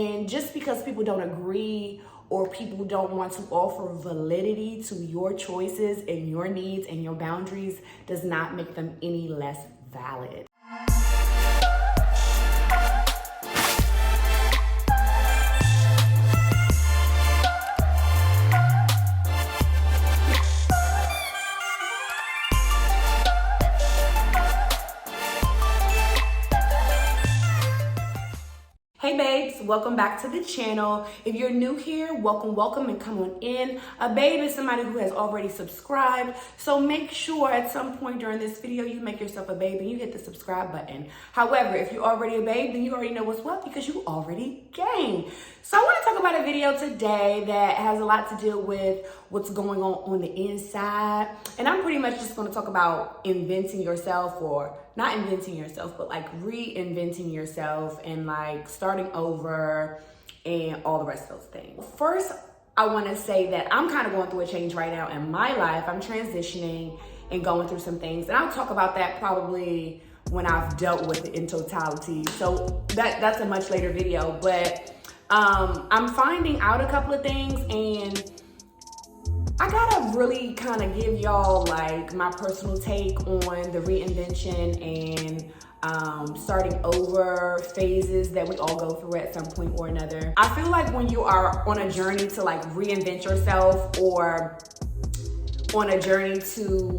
And just because people don't agree or people don't want to offer validity to your choices and your needs and your boundaries does not make them any less valid. Hey babes, welcome back to the channel. If you're new here, welcome and come on in. A babe is somebody who has already subscribed, so make sure at some point during this video you make yourself a babe and you hit the subscribe button. However, if you're already a babe, then you already know what's what because you already gang. So I want to talk about a video today that has a lot to deal with what's going on the inside. And I'm pretty much just going to talk about inventing yourself, or not inventing yourself, but like reinventing yourself and like starting over and all the rest of those things. First, I want to say that I'm kind of going through a change right now in my life. I'm transitioning and going through some things, and I'll talk about that probably when I've dealt with it in totality. So that's a much later video, but I'm finding out a couple of things, and I gotta really kind of give y'all like my personal take on the reinvention and starting over phases that we all go through at some point or another. I feel like when you are on a journey to like reinvent yourself, or on a journey to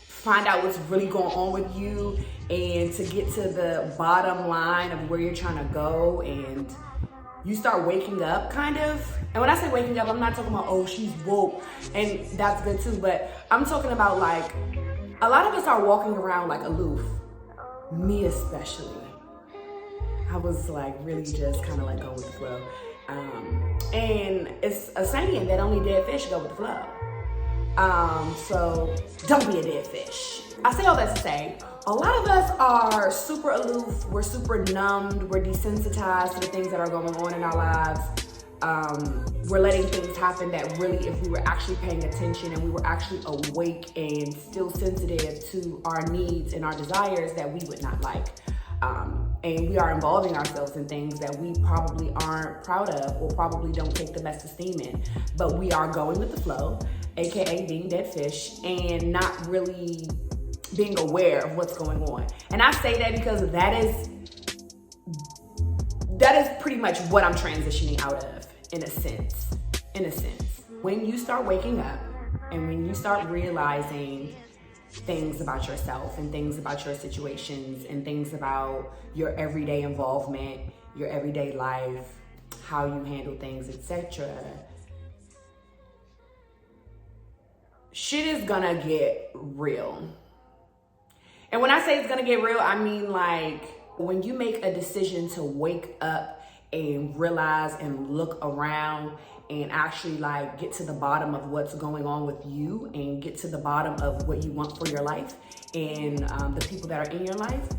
find out what's really going on with you and to get to the bottom line of where you're trying to go, and you start waking up kind of. And when I say waking up, I'm not talking about, oh, she's woke, and that's good too, but I'm talking about like, a lot of us are walking around like aloof, me especially. I was like really just kind of like go with the flow. And it's a saying that only dead fish go with the flow. So don't be a dead fish. I say all that to say, a lot of us are super aloof, we're super numbed, we're desensitized to the things that are going on in our lives. We're letting things happen that really, if we were actually paying attention and we were actually awake and still sensitive to our needs and our desires, that we would not like. And we are involving ourselves in things that we probably aren't proud of or probably don't take the best esteem in. But we are going with the flow, AKA being dead fish, and not really being aware of what's going on. And I say that because that is pretty much what I'm transitioning out of, in a sense. When you start waking up and when you start realizing things about yourself and things about your situations and things about your everyday involvement, your everyday life, how you handle things, etc., shit is gonna get real. And when I say it's gonna get real, I mean like when you make a decision to wake up and realize and look around and actually like get to the bottom of what's going on with you and get to the bottom of what you want for your life and the people that are in your life,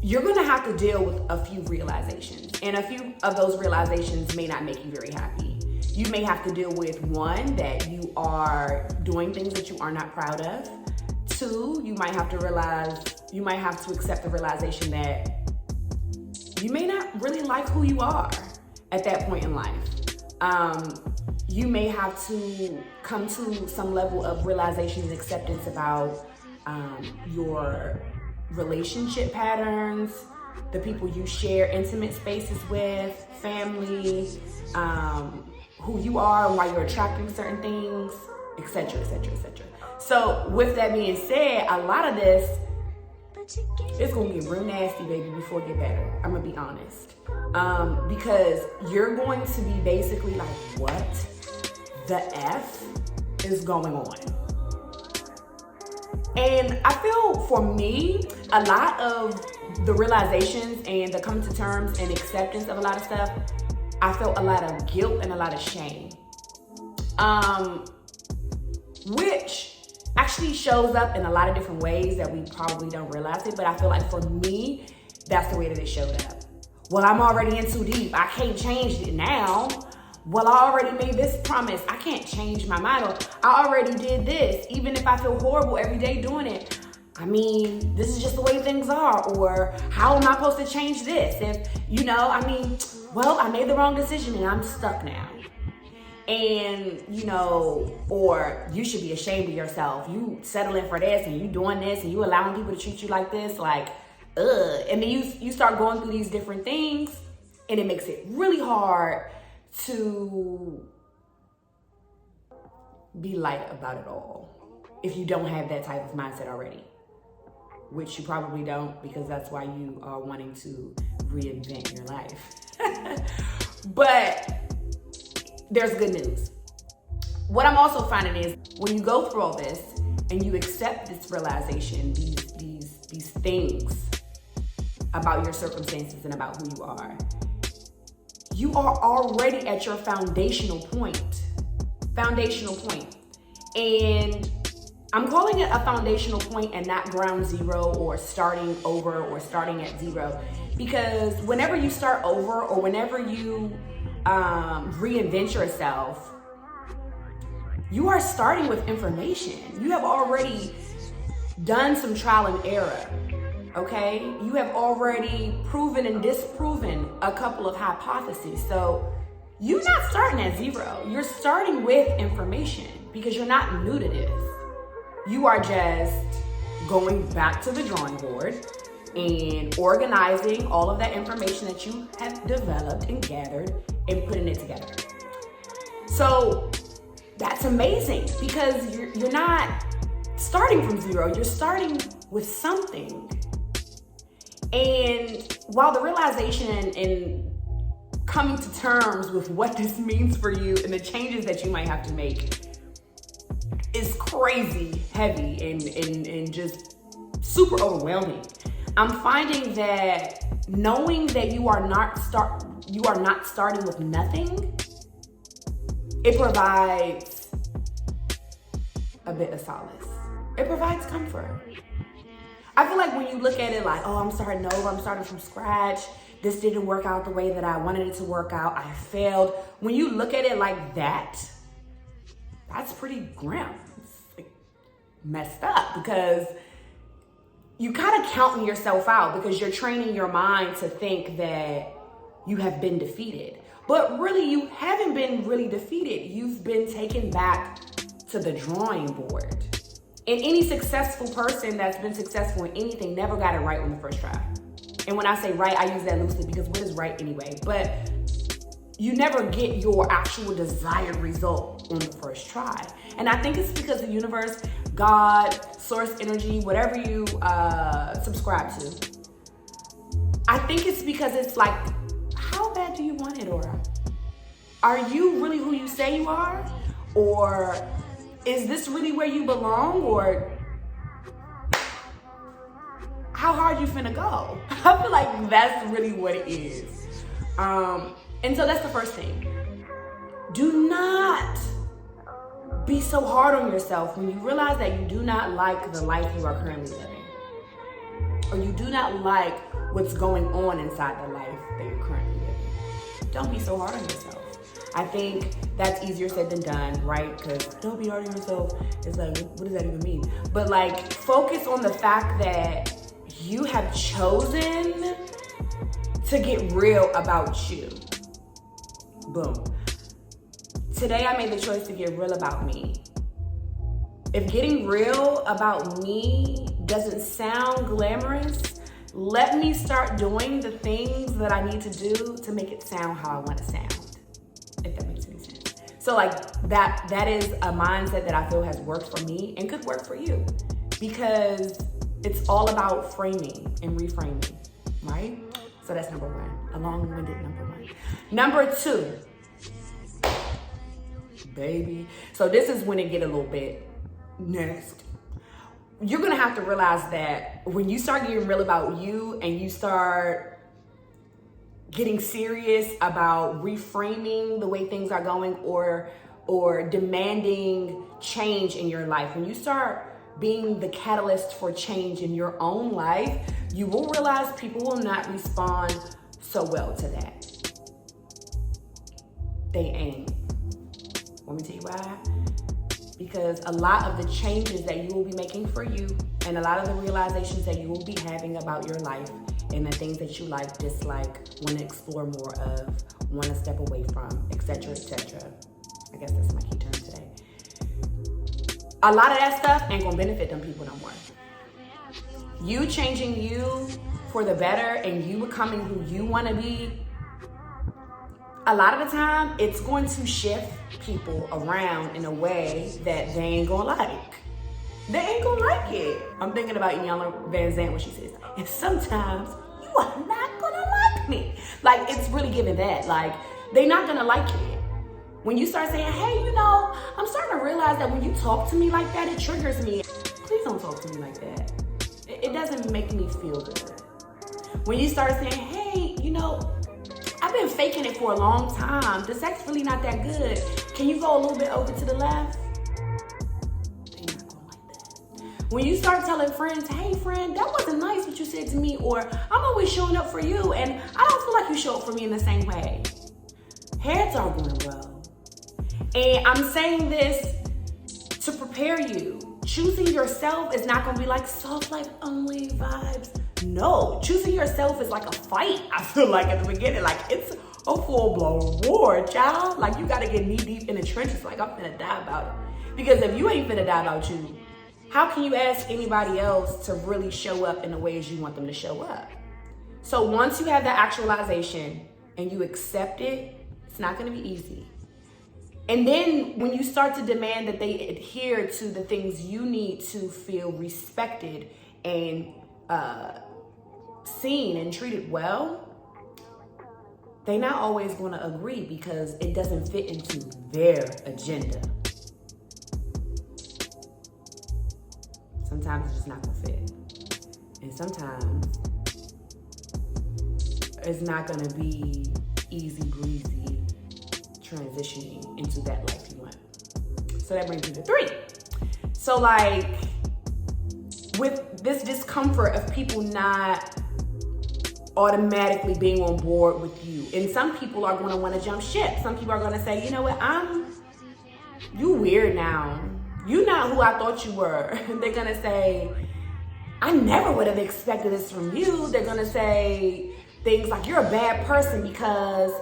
you're gonna have to deal with a few realizations. And a few of those realizations may not make you very happy. You may have to deal with, one, that you are doing things that you are not proud of. Two, you might have to accept the realization that you may not really like who you are at that point in life. You may have to come to some level of realization and acceptance about your relationship patterns, the people you share intimate spaces with, family, who you are and why you're attracting certain things, etc., etc., etc. So with that being said, a lot of this, it's gonna get real nasty, baby, before it get better. I'm gonna be honest. Because you're going to be basically like, what the F is going on? And I feel for me, a lot of the realizations and the coming to terms and acceptance of a lot of stuff, I felt a lot of guilt and a lot of shame. Which actually shows up in a lot of different ways that we probably don't realize it, but I feel like for me, that's the way that it showed up. Well, I'm already in too deep. I can't change it now. Well, I already made this promise. I can't change my mind. Or I already did this. Even if I feel horrible every day doing it, I mean, this is just the way things are, or how am I supposed to change this? If, well, I made the wrong decision and I'm stuck now. And, or you should be ashamed of yourself. You settling for this and you doing this and you allowing people to treat you like this, like, ugh. And then you start going through these different things, and it makes it really hard to be light about it all if you don't have that type of mindset already, which you probably don't, because that's why you are wanting to reinvent your life. But there's good news. What I'm also finding is when you go through all this and you accept this realization, these things about your circumstances and about who you are already at your foundational point. And I'm calling it a foundational point and not ground zero or starting over or starting at zero, because whenever you start over or whenever you reinvent yourself, you are starting with information. You have already done some trial and error, okay? You have already proven and disproven a couple of hypotheses. So you're not starting at zero. You're starting with information because you're not new to this. You are just going back to the drawing board and organizing all of that information that you have developed and gathered and putting it together. So that's amazing, because you're not starting from zero, you're starting with something. And while the realization and coming to terms with what this means for you and the changes that you might have to make is crazy heavy and just super overwhelming, I'm finding that knowing that you are not starting with nothing, it provides a bit of solace. It provides comfort. I feel like when you look at it like, oh, I'm starting over, I'm starting from scratch, this didn't work out the way that I wanted it to work out, I failed. When you look at it like that, that's pretty grim. It's like messed up, because you kind of counting yourself out because you're training your mind to think that you have been defeated. But really, you haven't been really defeated. You've been taken back to the drawing board. And any successful person that's been successful in anything never got it right on the first try. And when I say right, I use that loosely because what is right anyway? But you never get your actual desired result on the first try. And I think it's because the universe, God, source energy, whatever you subscribe to, I think it's because it's like, how bad do you want it, or are you really who you say you are? Or is this really where you belong? Or how hard you finna go? I feel like that's really what it is. And so that's the first thing. Do not be so hard on yourself when you realize that you do not like the life you are currently living, or you do not like what's going on inside the life that you're currently living. Don't be so hard on yourself. I think that's easier said than done, right? Because don't be hard on yourself. It's like, what does that even mean? But like, focus on the fact that you have chosen to get real about you. Boom. Today I made the choice to get real about me. If getting real about me doesn't sound glamorous, let me start doing the things that I need to do to make it sound how I want to sound, if that makes any sense. So like that is a mindset that I feel has worked for me and could work for you, because it's all about framing and reframing, right? So that's number one, a long-winded number one. Number two, baby. So this is when it get a little bit nasty. You're gonna have to realize that when you start getting real about you and you start getting serious about reframing the way things are going, or demanding change in your life, when you start being the catalyst for change in your own life, you will realize people will not respond so well to that. They ain't. Want me to tell you why? Because a lot of the changes that you will be making for you And a lot of the realizations that you will be having about your life and the things that you like, dislike, want to explore more of, want to step away from, etc., etc. I guess that's my key term today. A lot of that stuff ain't gonna benefit them people no more. You changing you for the better and you becoming who you want to be, a lot of the time, it's going to shift people around in a way that they ain't gonna like. They ain't gonna like it. I'm thinking about Iyanla Vanzant when she says, and sometimes you are not gonna like me. Like, it's really giving that. Like, they not gonna like it. When you start saying, hey, you know, I'm starting to realize that when you talk to me like that, it triggers me. Please don't talk to me like that. It doesn't make me feel good. When you start saying, hey, you know, I've been faking it for a long time. The sex really not that good. Can you go a little bit over to the left? They're not gonna like that. When you start telling friends, hey friend, that wasn't nice what you said to me, or I'm always showing up for you and I don't feel like you show up for me in the same way. Heads are going well. And I'm saying this to prepare you. Choosing yourself is not gonna be like soft life only vibes. No, choosing yourself is like a fight. I feel like at the beginning, like it's a full-blown war, child. Like you gotta get knee deep in the trenches. Like I'm finna die about it. Because if you ain't finna die about you, how can you ask anybody else to really show up in the ways you want them to show up? So once you have that actualization and you accept it, it's not gonna be easy. And then when you start to demand that they adhere to the things you need to feel respected and seen and treated well, they're not always going to agree because it doesn't fit into their agenda. Sometimes it's just not going to fit. And sometimes it's not going to be easy breezy transitioning into that life you want. So that brings me to 3. So like with this discomfort of people not automatically being on board with you, and some people are going to want to jump ship. Some people are going to say, you know what, you weird now. You're not who I thought you were. They're going to say, I never would have expected this from you. They're going to say things like, you're a bad person because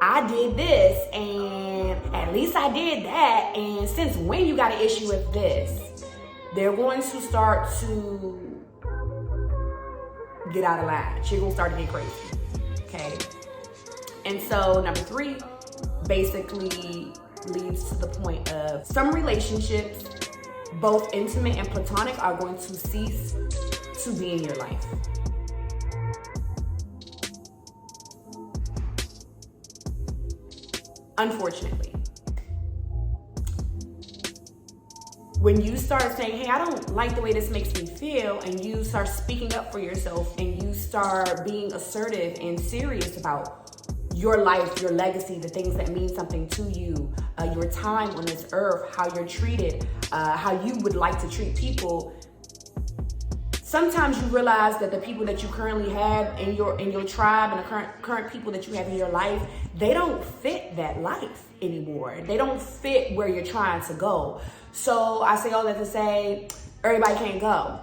I did this, and at least I did that, and since when you got an issue with this? They're going to start to get out of line. She's gonna start to get crazy, okay? And so number 3 basically leads to the point of some relationships, both intimate and platonic, are going to cease to be in your life. Unfortunately. When you start saying, hey, I don't like the way this makes me feel, and you start speaking up for yourself and you start being assertive and serious about your life, your legacy, the things that mean something to you, your time on this earth, how you're treated, how you would like to treat people, sometimes you realize that the people that you currently have in your tribe and the current people that you have in your life, they don't fit that life anymore. They don't fit where you're trying to go. So I say all that to say, everybody can't go.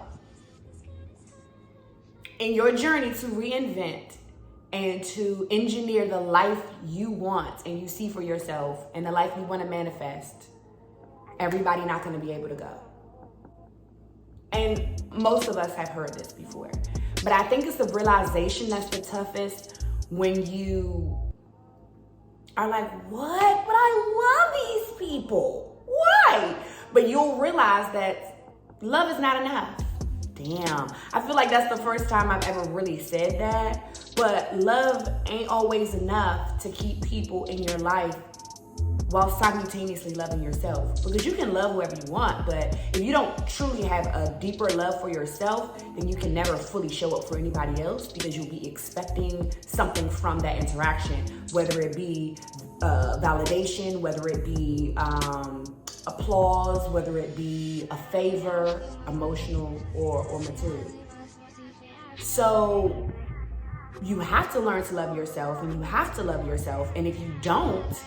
In your journey to reinvent and to engineer the life you want and you see for yourself and the life you want to manifest, everybody not going to be able to go. And most of us have heard this before. But I think it's the realization that's the toughest, when you are like, what? But I love these people. Why? But you'll realize that love is not enough. Damn. I feel like that's the first time I've ever really said that. But love ain't always enough to keep people in your life while simultaneously loving yourself. Because you can love whoever you want, but if you don't truly have a deeper love for yourself, then you can never fully show up for anybody else, because you'll be expecting something from that interaction, whether it be validation, whether it be applause, whether it be a favor, emotional or material. So you have to learn to love yourself, and you have to love yourself. And if you don't,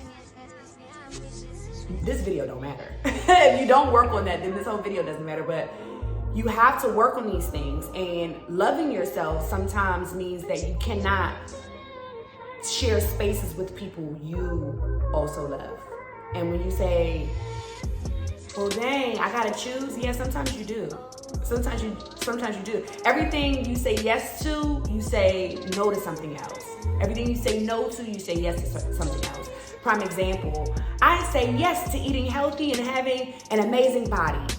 this video don't matter. If you don't work on that, then this whole video doesn't matter. But You have to work on these things, and loving yourself sometimes means that you cannot share spaces with people you also love. And when you say, well, dang, I gotta choose. Yeah, sometimes you do. Sometimes you do. Everything you say yes to, you say no to something else. Everything you say no to, you say yes to something else. Prime example, I say yes to eating healthy and having an amazing body.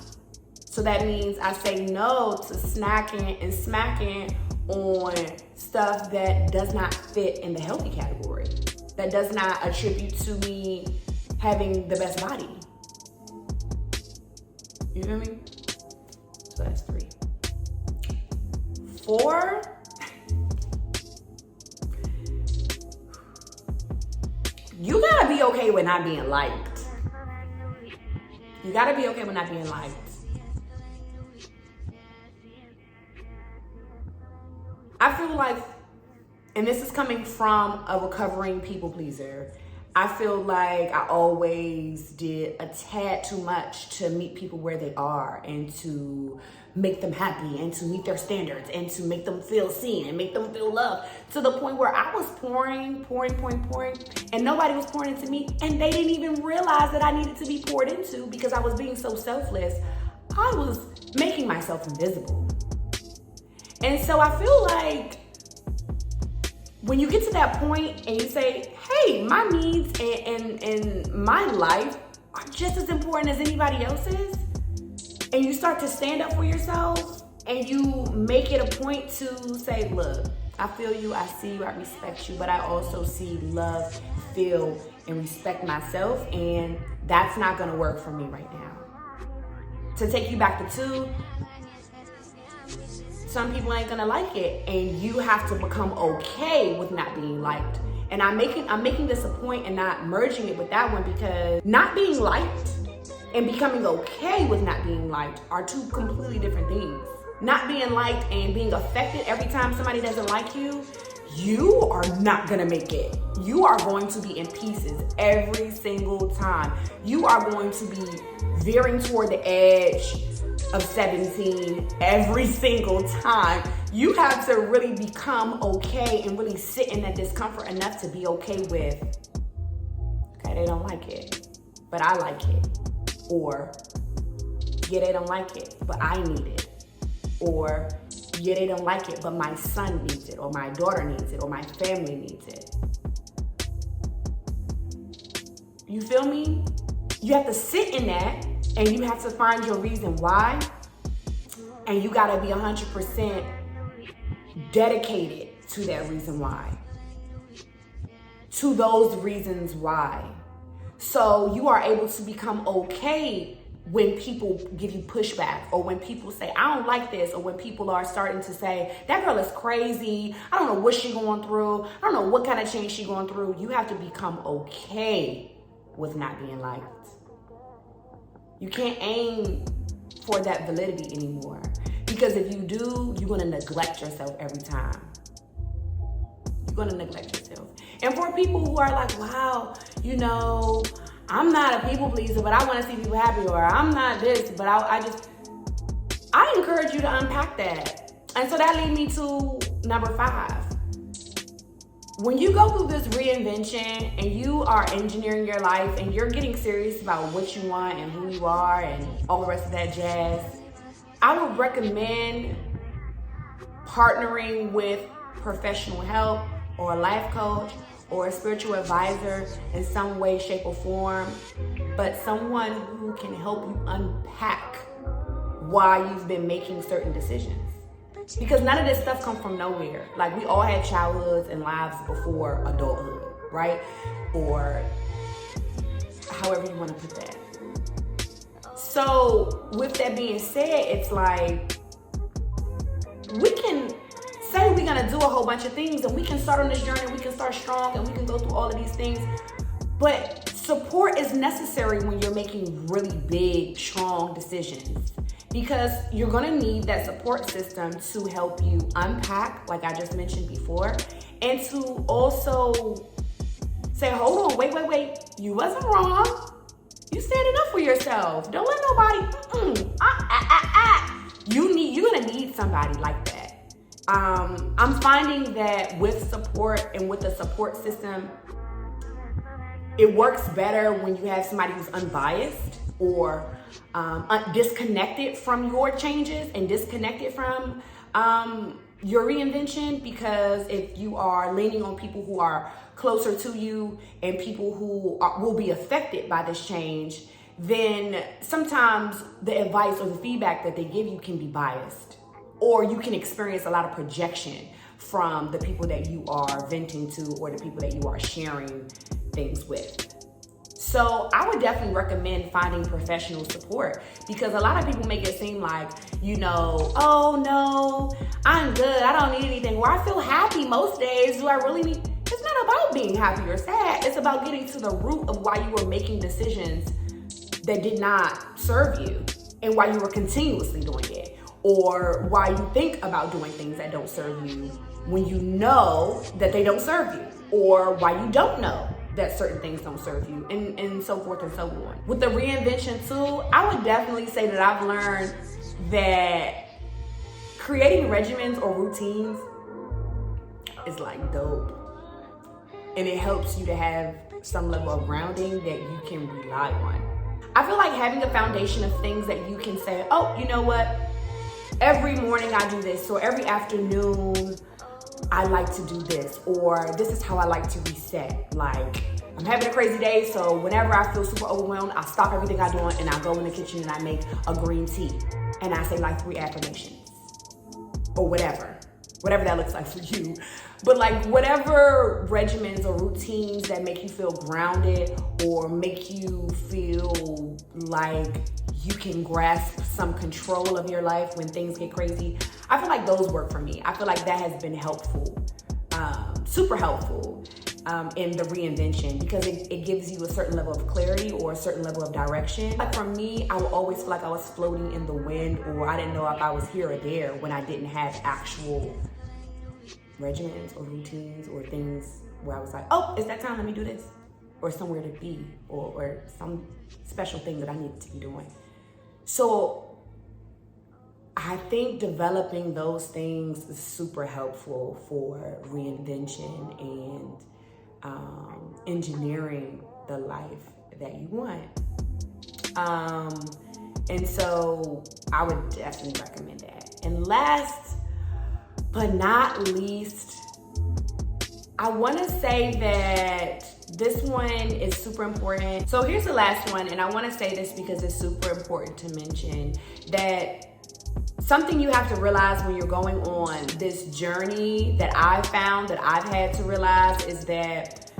So that means I say no to snacking and smacking on stuff that does not fit in the healthy category, that does not attribute to me having the best body. You feel me? So that's 3. 4, you gotta be okay with not being liked. You gotta be okay with not being liked. I feel like, and this is coming from a recovering people pleaser, I feel like I always did a tad too much to meet people where they are and to make them happy and to meet their standards and to make them feel seen and make them feel loved, to the point where I was pouring, and nobody was pouring into me, and they didn't even realize that I needed to be poured into because I was being so selfless. I was making myself invisible. And so I feel like when you get to that point and you say, hey, my needs and my life are just as important as anybody else's, and you start to stand up for yourself and you make it a point to say, look, I feel you, I see you, I respect you, but I also see, love, feel, and respect myself, and that's not gonna work for me right now. To take you back to 2, some people ain't gonna like it, and you have to become okay with not being liked. And I'm making this a point and not merging it with that one, because not being liked and becoming okay with not being liked are 2 completely different things. Not being liked and being affected every time somebody doesn't like you, you are not gonna make it. You are going to be in pieces every single time. You are going to be veering toward the edge of 17 every single time. You have to really become okay and really sit in that discomfort enough to be okay with, okay, they don't like it, but I like it. Or, yeah, they don't like it, but I need it. Or, yeah, they don't like it, but my son needs it, or my daughter needs it, or my family needs it. You feel me? You have to sit in that, and you have to find your reason why, and you gotta be 100% dedicated to that reason why, to those reasons why. So you are able to become okay when people give you pushback, or when people say, I don't like this, or when people are starting to say, that girl is crazy, I don't know what she's going through, I don't know what kind of change she's going through. You have to become okay with not being liked. You can't aim for that validity anymore, because if you do, you're gonna neglect yourself every time. You're gonna neglect yourself. And for people who are like, wow, you know, I'm not a people pleaser, but I wanna see people happy, or I'm not this, but I encourage you to unpack that. And so that leads me to number 5. When you go through this reinvention and you are engineering your life and you're getting serious about what you want and who you are and all the rest of that jazz, I would recommend partnering with professional help, or a life coach, or a spiritual advisor in some way, shape, or form, but someone who can help you unpack why you've been making certain decisions. Because none of this stuff comes from nowhere. Like, we all had childhoods and lives before adulthood, right? Or however you want to put that. So with that being said, it's like, we can say we're gonna do a whole bunch of things, and we can start on this journey, we can start strong, and we can go through all of these things. But support is necessary when you're making really big, strong decisions, because you're gonna need that support system to help you unpack, like I just mentioned before, and to also say, hold on, wait, you wasn't wrong. You standing up for yourself. Don't let nobody, you're gonna need somebody like that. I'm finding that with support and with the support system, it works better when you have somebody who's unbiased or disconnected from your changes and disconnected from your reinvention, because if you are leaning on people who are closer to you and people who will be affected by this change, then sometimes the advice or the feedback that they give you can be biased, or you can experience a lot of projection from the people that you are venting to or the people that you are sharing things with. So I would definitely recommend finding professional support, because a lot of people make it seem like, oh no, I'm good, I don't need anything, or I feel happy most days, do I really need? It's not about being happy or sad. It's about getting to the root of why you were making decisions that did not serve you and why you were continuously doing it, or why you think about doing things that don't serve you when you know that they don't serve you, or why you don't know that certain things don't serve you, and so forth and so on. With the reinvention tool, I would definitely say that I've learned that creating regimens or routines is like dope. And it helps you to have some level of grounding that you can rely on. I feel like having a foundation of things that you can say, oh, you know what? Every morning I do this, or every afternoon I like to do this, or this is how I like to reset. Like, I'm having a crazy day, so whenever I feel super overwhelmed, I stop everything I'm doing and I go in the kitchen and I make a green tea and I say like 3 affirmations or whatever that looks like for you. But like whatever regimens or routines that make you feel grounded or make you feel like you can grasp some control of your life when things get crazy, I feel like those work for me. I feel like that has been helpful, super helpful in the reinvention, because it gives you a certain level of clarity or a certain level of direction. Like for me, I would always feel like I was floating in the wind, or I didn't know if I was here or there when I didn't have actual regimens or routines or things where I was like, oh, it's that time, let me do this, or somewhere to be, or some special thing that I needed to be doing. So I think developing those things is super helpful for reinvention and engineering the life that you want. And so I would definitely recommend that. And last but not least, I want to say that this one is super important. So here's the last one, and I want to say this because it's super important to mention that something you have to realize when you're going on this journey that I've found, that I've had to realize, is that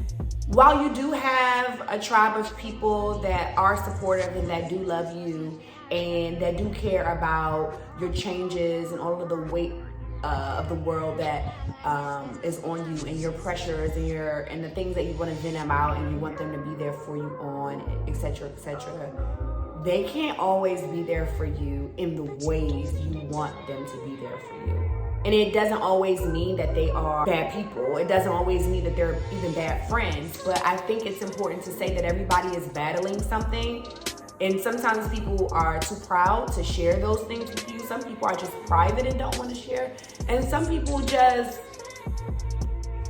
while you do have a tribe of people that are supportive and that do love you and that do care about your changes and all of the weight of the world that is on you, and your pressures and the things that you want to vent about and you want them to be there for you on, etc., they can't always be there for you in the ways you want them to be there for you. And it doesn't always mean that they are bad people. It doesn't always mean that they're even bad friends. But I think it's important to say that everybody is battling something. And sometimes people are too proud to share those things with you. Some people are just private and don't want to share. And some people just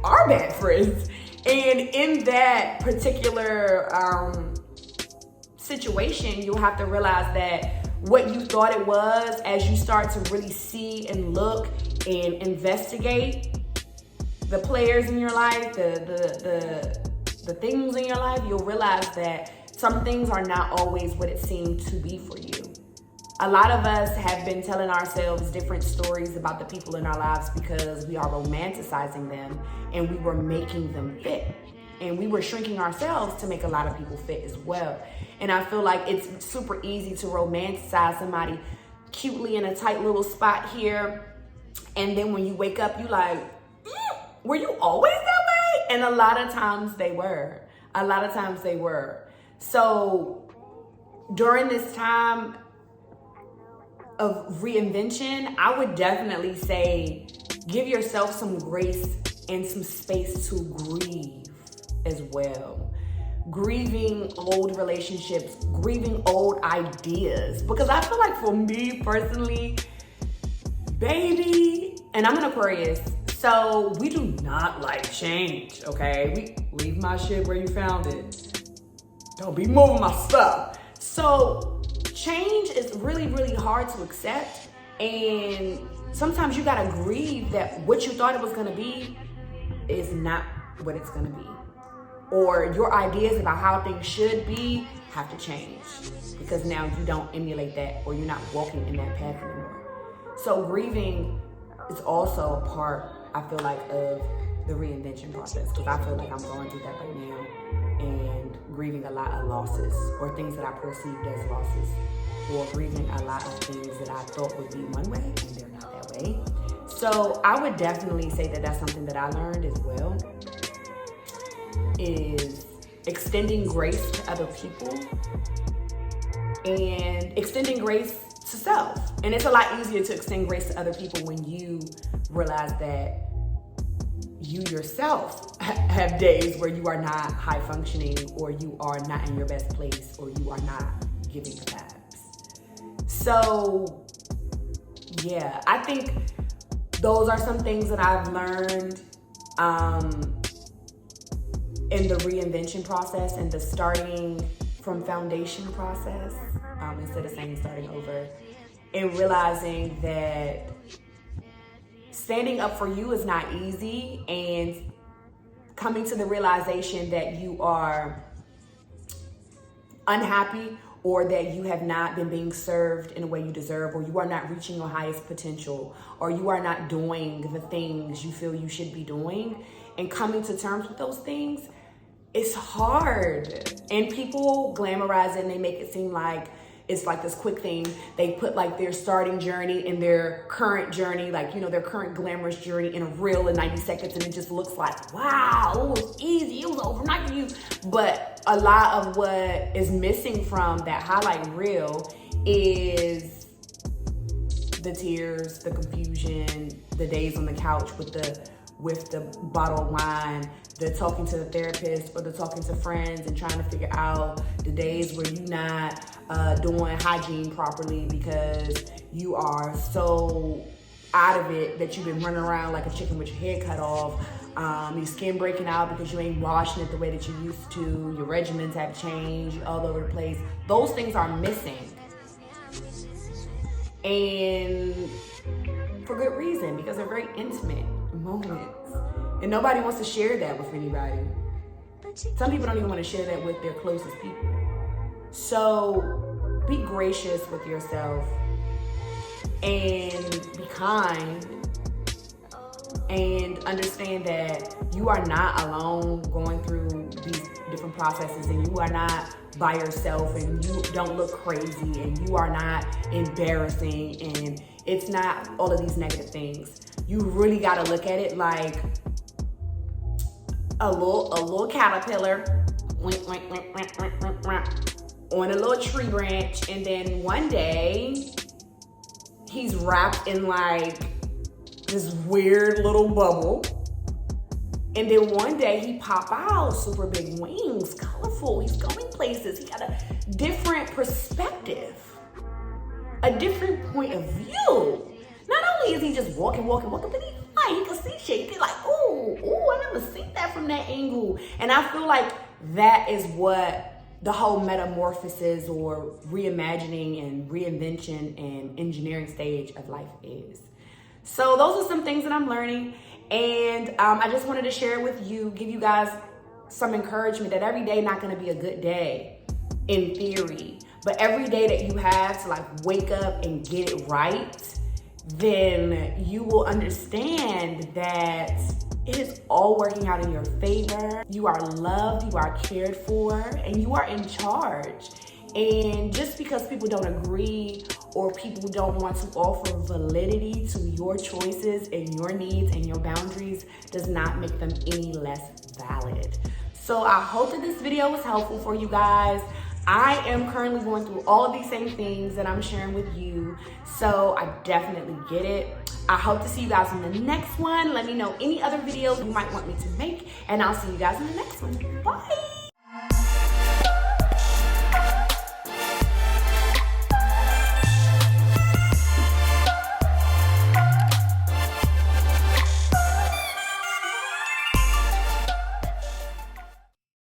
are bad friends. And in that particular situation, you'll have to realize that what you thought it was, as you start to really see and look and investigate the players in your life, the things in your life, you'll realize that some things are not always what it seemed to be for you. A lot of us have been telling ourselves different stories about the people in our lives because we are romanticizing them and we were making them fit. And we were shrinking ourselves to make a lot of people fit as well. And I feel like it's super easy to romanticize somebody cutely in a tight little spot here. And then when you wake up, you like, were you always that way? And a lot of times they were. So during this time of reinvention, I would definitely say give yourself some grace and some space to grieve as well. Grieving old relationships, grieving old ideas. Because I feel like for me personally, baby, and I'm an Aquarius, so we do not like change, okay? We leave my shit where you found it. Don't be moving my stuff. So change is really, really hard to accept, and sometimes you gotta grieve that what you thought it was gonna be is not what it's gonna be. Or your ideas about how things should be have to change because now you don't emulate that or you're not walking in that path anymore. So grieving is also a part, I feel like, of the reinvention process because I feel like I'm going through that right now and grieving a lot of losses or things that I perceived as losses or grieving a lot of things that I thought would be one way and they're not that way. So I would definitely say that that's something that I learned as well, is extending grace to other people and extending grace to self. And it's a lot easier to extend grace to other people when you realize that you yourself have days where you are not high functioning or you are not in your best place or you are not giving the vibes. So yeah, I think those are some things that I've learned in the reinvention process and the starting from foundation process, instead of saying starting over, and realizing that standing up for you is not easy, and coming to the realization that you are unhappy or that you have not been being served in a way you deserve, or you are not reaching your highest potential, or you are not doing the things you feel you should be doing, and coming to terms with those things, it's hard. And people glamorize it and they make it seem like it's like this quick thing. They put like their starting journey and their current journey, like, you know, their current glamorous journey in a reel in 90 seconds. And it just looks like, wow, it was easy. It was overnight for you. But a lot of what is missing from that highlight reel is the tears, the confusion, the days on the couch with the bottle of wine, the talking to the therapist or the talking to friends and trying to figure out the days where you're not doing hygiene properly because you are so out of it that you've been running around like a chicken with your head cut off. Your skin breaking out because you ain't washing it the way that you used to. Your regimens have changed all over the place. Those things are missing. And for good reason, because they're very intimate moments. And nobody wants to share that with anybody. Some people don't even want to share that with their closest people. So be gracious with yourself and be kind and understand that you are not alone going through these different processes, and you are not by yourself, and you don't look crazy, and you are not embarrassing, and it's not all of these negative things. You really got to look at it like a little caterpillar on a little tree branch, and then one day he's wrapped in like this weird little bubble, and then one day he pop out, super big wings, colorful, he's going places, he got a different perspective, a different point of view. Not only is he just walking, but he can see shit. He can like, ooh, I never seen that from that angle. And I feel like that is what the whole metamorphosis or reimagining and reinvention and engineering stage of life is. So those are some things that I'm learning. And I just wanted to share it with you, give you guys some encouragement that every day not gonna be a good day in theory, but every day that you have to like wake up and get it right, then you will understand that it is all working out in your favor. You are loved, you are cared for, and you are in charge. And just because people don't agree or people don't want to offer validity to your choices and your needs and your boundaries does not make them any less valid. So I hope that this video was helpful for you guys. I am currently going through all of these same things that I'm sharing with you, so I definitely get it. I hope to see you guys in the next one. Let me know any other videos you might want me to make, and I'll see you guys in the next one. Bye.